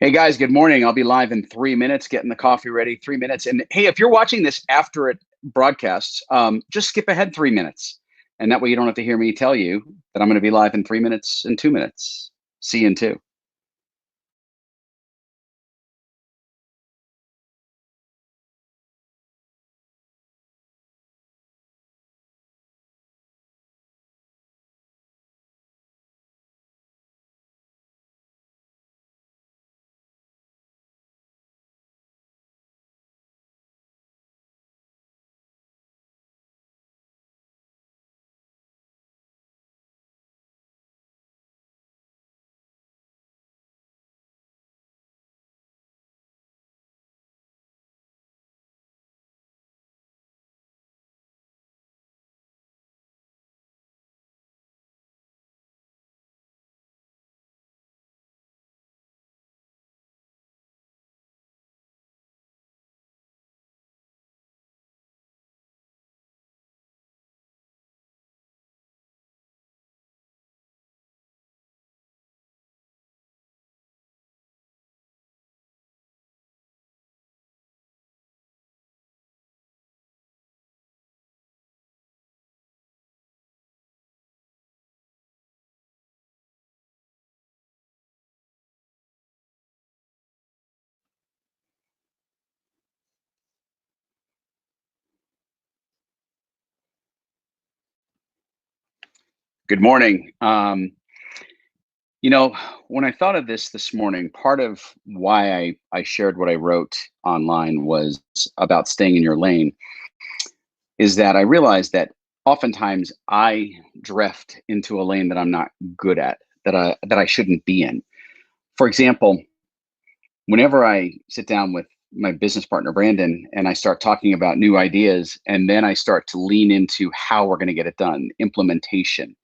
Hey guys, good morning. I'll be live in 3 minutes, getting the coffee ready. 3 minutes. And hey, if you're watching this after it broadcasts, just skip ahead 3 minutes. And that way you don't have to hear me tell you that I'm going to be live in 3 minutes and 2 minutes. See you in two. Good morning. You know, when I thought of this morning, part of why I shared what I wrote online was about staying in your lane, is that I realized that oftentimes I drift into a lane that I'm not good at, that I shouldn't be in. For example, whenever I sit down with my business partner, Brandon, and I start talking about new ideas, and then I start to lean into how we're going to get it done, implementation,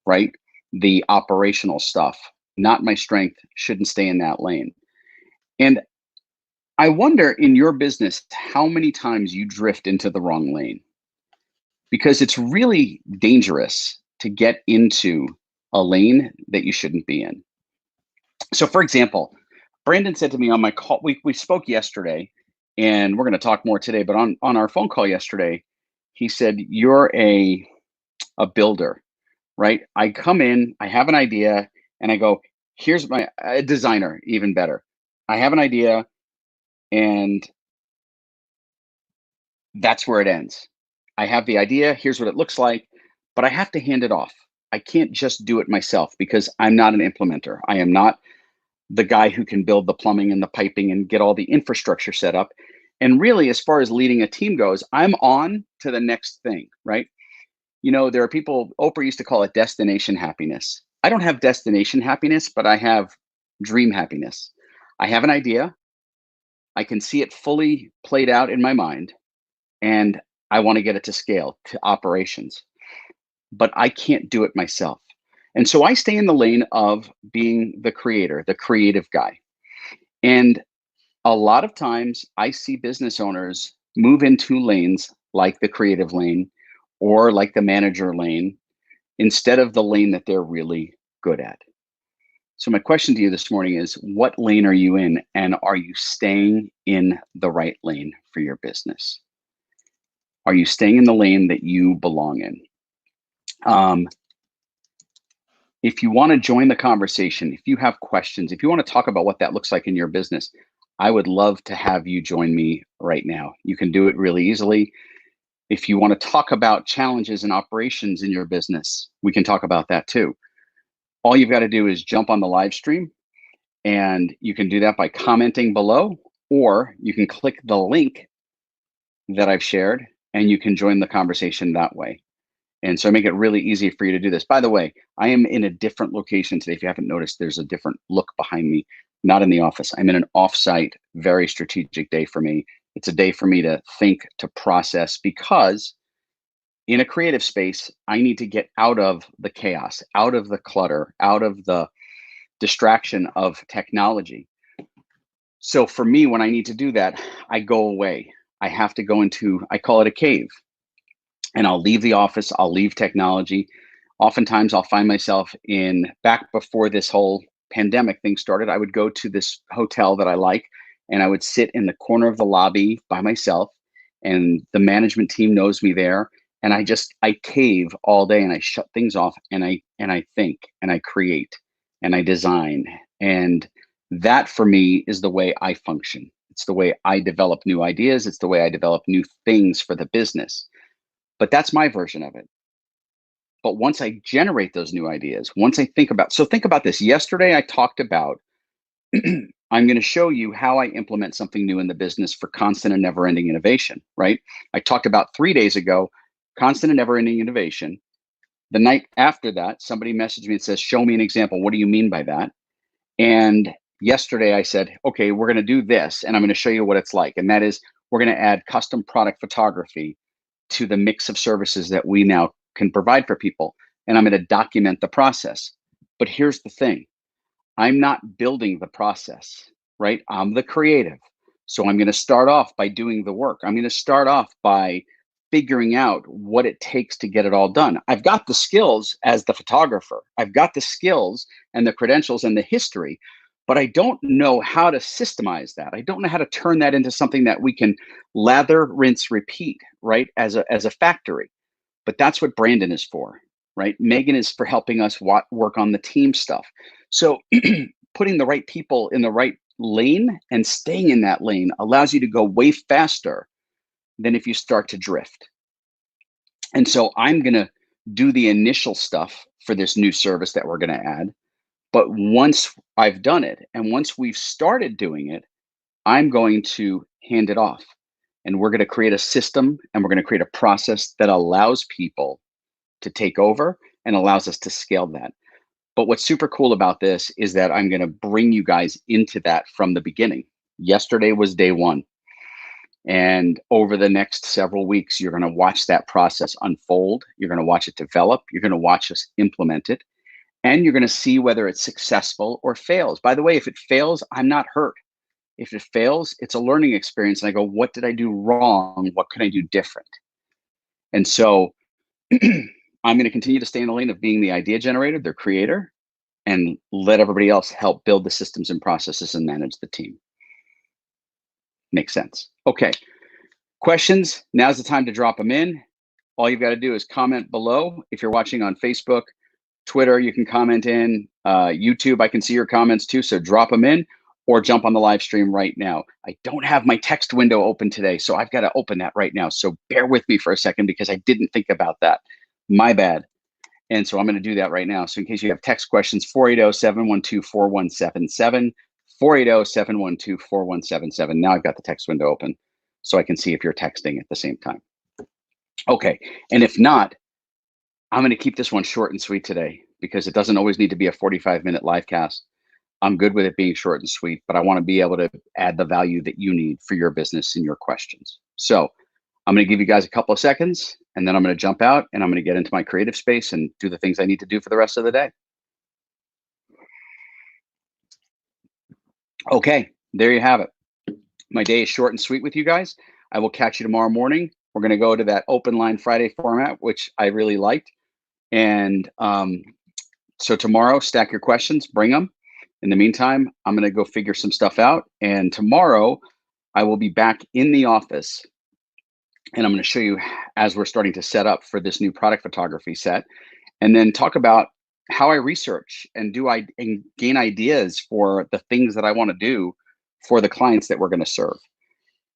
right? The operational stuff, not my strength, shouldn't stay in that lane. And I wonder in your business how many times you drift into the wrong lane because it's really dangerous to get into a lane that you shouldn't be in. So, for example, Brandon said to me on my call, we spoke yesterday, and we're going to talk more today, but on our phone call yesterday, he said, "You're a builder, right? I come in, I have an idea, and I go, here's my a designer, even better. I have an idea, and that's where it ends. I have the idea, here's what it looks like, but I have to hand it off. I can't just do it myself because I'm not an implementer. I am not the guy who can build the plumbing and the piping and get all the infrastructure set up. And really, as far as leading a team goes, I'm on to the next thing, right? You know, there are people, Oprah used to call it destination happiness. I don't have destination happiness, but I have dream happiness. I have an idea, I can see it fully played out in my mind, and I want to get it to scale, to operations, but I can't do it myself. And so I stay in the lane of being the creator, the creative guy. And a lot of times I see business owners move into lanes like the creative lane or like the manager lane instead of the lane that they're really good at. So, my question to you this morning is, what lane are you in? And are you staying in the right lane for your business? Are you staying in the lane that you belong in? Um, if you want to join the conversation, if you have questions, if you want to talk about what that looks like in your business, I would love to have you join me right now. You can do it really easily. If you want to talk about challenges and operations in your business, we can talk about that too. All you've got to do is jump on the live stream, and you can do that by commenting below, or you can click the link that I've shared and you can join the conversation that way. And so I make it really easy for you to do this. By the way, I am in a different location today. If you haven't noticed, there's a different look behind me, not in the office. I'm in an offsite, very strategic day for me. It's a day for me to think, to process, because in a creative space, I need to get out of the chaos, out of the clutter, out of the distraction of technology. So for me, when I need to do that, I go away. I have to go into, I call it a cave, and I'll leave the office, I'll leave technology. Oftentimes I'll find myself in back before this whole pandemic thing started, I would go to this hotel that I like, and I would sit in the corner of the lobby by myself, and the management team knows me there. And I cave all day, and I shut things off, and I think, and I create, and I design. And that for me is the way I function. It's the way I develop new ideas. It's the way I develop new things for the business. But that's my version of it. But once I generate those new ideas, once I think about this. Yesterday, I talked about I'm going to show you how I implement something new in the business for constant and never ending innovation, right? I talked about 3 days ago, constant and never ending innovation. The night after that, somebody messaged me and says, show me an example. What do you mean by that? And yesterday I said, okay, we're going to do this, and I'm going to show you what it's like. And that is, we're going to add custom product photography to the mix of services that we now can provide for people. And I'm going to document the process. But here's the thing, I'm not building the process, right? I'm the creative. So I'm going to start off by doing the work. I'm going to start off by figuring out what it takes to get it all done. I've got the skills as the photographer. I've got the skills and the credentials and the history, but I don't know how to systemize that. I don't know how to turn that into something that we can lather, rinse, repeat, right? As a factory. But that's what Brandon is for, right? Megan is for helping us work on the team stuff. So putting the right people in the right lane and staying in that lane allows you to go way faster than if you start to drift. And so I'm going to do the initial stuff for this new service that we're going to add. But once I've done it, and once we've started doing it, I'm going to hand it off. And we're going to create a system, and we're going to create a process that allows people to take over and allows us to scale that. But what's super cool about this is that I'm going to bring you guys into that from the beginning. Yesterday was day one. And over the next several weeks, you're going to watch that process unfold. You're going to watch it develop. You're going to watch us implement it. And you're going to see whether it's successful or fails. By the way, if it fails, I'm not hurt. If it fails, it's a learning experience. And I go, what did I do wrong? What can I do different? And so I'm going to continue to stay in the lane of being the idea generator, the creator, and let everybody else help build the systems and processes and manage the team. Makes sense. Okay. Questions? Now's the time to drop them in. All you've got to do is comment below. If you're watching on Facebook, Twitter, you can comment in. YouTube, I can see your comments too, so drop them in or jump on the live stream right now. I don't have my text window open today, so I've got to open that right now. So bear with me for a second because I didn't think about that. My bad. And so I'm going to do that right now. So in case you have text questions, 480-712-4177, 480-712-4177. Now I've got the text window open so I can see if you're texting at the same time. Okay. And if not, I'm going to keep this one short and sweet today because it doesn't always need to be a 45-minute live cast. I'm good with it being short and sweet, but I want to be able to add the value that you need for your business and your questions. So I'm going to give you guys a couple of seconds, and then I'm going to jump out and I'm going to get into my creative space and do the things I need to do for the rest of the day. Okay, there you have it. My day is short and sweet with you guys. I will catch you tomorrow morning. We're going to go to that open line Friday format, which I really liked. And so tomorrow, stack your questions, bring them. In the meantime, I'm going to go figure some stuff out. And tomorrow, I will be back in the office. And I'm going to show you as we're starting to set up for this new product photography set. And then talk about how I research and gain ideas for the things that I want to do for the clients that we're going to serve.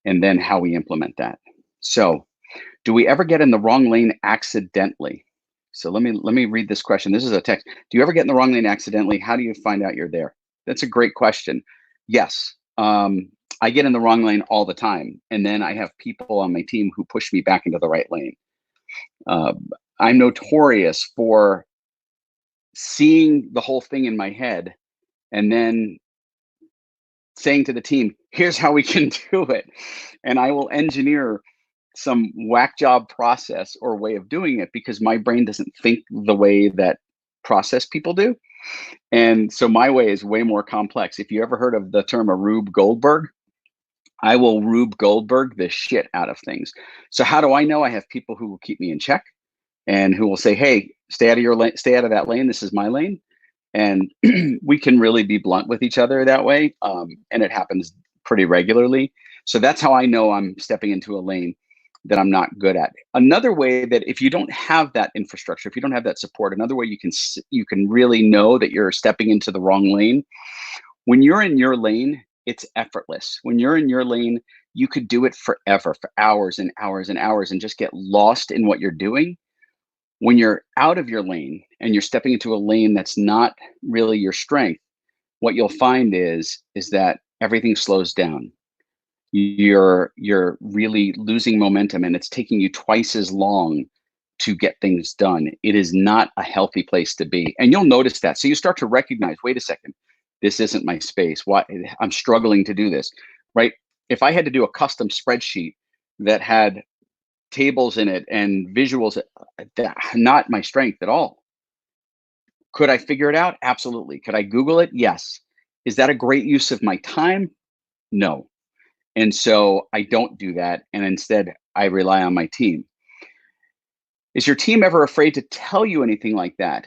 And then how we implement that. So do we ever get in the wrong lane accidentally? So let me read this question. This is a text. Do you ever get in the wrong lane accidentally? How do you find out you're there? That's a great question. Yes. I get in the wrong lane all the time. And then I have people on my team who push me back into the right lane. I'm notorious for seeing the whole thing in my head and then saying to the team, here's how we can do it. And I will engineer some whack job process or way of doing it because my brain doesn't think the way that process people do. And so my way is way more complex. If you ever heard of the term a Rube Goldberg, I will Rube Goldberg the shit out of things. So how do I know? I have people who will keep me in check and who will say, hey, stay out of your lane, stay out of that lane. This is my lane. And we can really be blunt with each other that way. And it happens pretty regularly. So that's how I know I'm stepping into a lane that I'm not good at. Another way that if you don't have that infrastructure, if you don't have that support, another way you can really know that you're stepping into the wrong lane. When you're in your lane, it's effortless. When you're in your lane, you could do it forever, for hours and hours and hours, and just get lost in what you're doing. When you're out of your lane and you're stepping into a lane that's not really your strength, what you'll find is that everything slows down. You're really losing momentum, and it's taking you twice as long to get things done. It is not a healthy place to be. And you'll notice that. So you start to recognize, wait a second, this isn't my space. Why I'm struggling to do this, right? If I had to do a custom spreadsheet that had tables in it and visuals, that not my strength at all. Could I figure it out? Absolutely. Could I Google it? Yes. Is that a great use of my time? No. And so I don't do that. And instead, I rely on my team. Is your team ever afraid to tell you anything like that?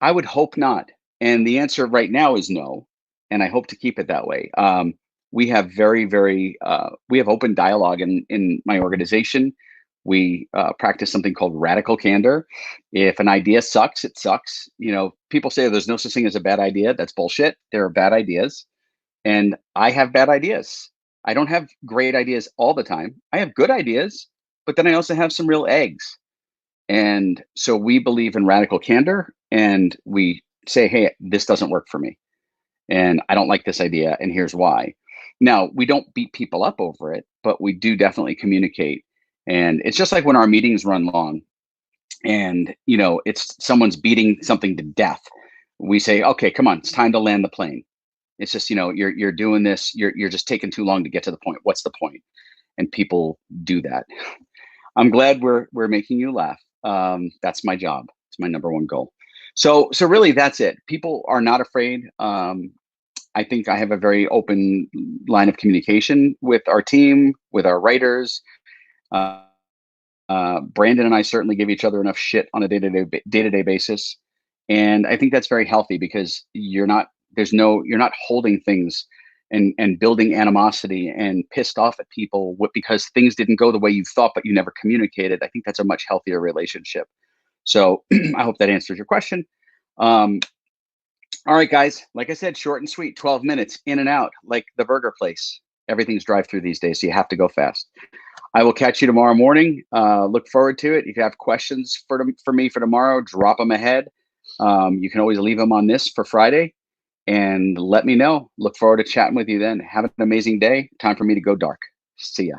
I would hope not. And the answer right now is no. And I hope to keep it that way. We have we have open dialogue in my organization. We practice something called radical candor. If an idea sucks, it sucks. You know, people say there's no such thing as a bad idea. That's bullshit. There are bad ideas. And I have bad ideas. I don't have great ideas all the time. I have good ideas, but then I also have some real eggs. And so we believe in radical candor, and we say, hey, this doesn't work for me. And I don't like this idea. And here's why. Now, we don't beat people up over it, but we do definitely communicate. And it's just like when our meetings run long and, you know, it's someone's beating something to death. We say, okay, come on, it's time to land the plane. It's just, you know, you're doing this, you're just taking too long to get to the point. What's the point? And people do that. I'm glad we're making you laugh. That's my job. It's my number one goal. So really that's it. People are not afraid. I think I have a very open line of communication with our team, with our writers. Uh, Brandon and I certainly give each other enough shit on a day-to-day basis, and I think that's very healthy because you're not holding things and building animosity and pissed off at people because things didn't go the way you thought, but you never communicated. I think that's a much healthier relationship. So I hope that answers your question. Um, all right, guys. Like I said, short and sweet, 12 minutes in and out, like the burger place. Everything's drive through these days, so you have to go fast. I will catch you tomorrow morning. Look forward to it. If you have questions for me for tomorrow, drop them ahead. You can always leave them on this for Friday and let me know. Look forward to chatting with you then. Have an amazing day. Time for me to go dark. See ya.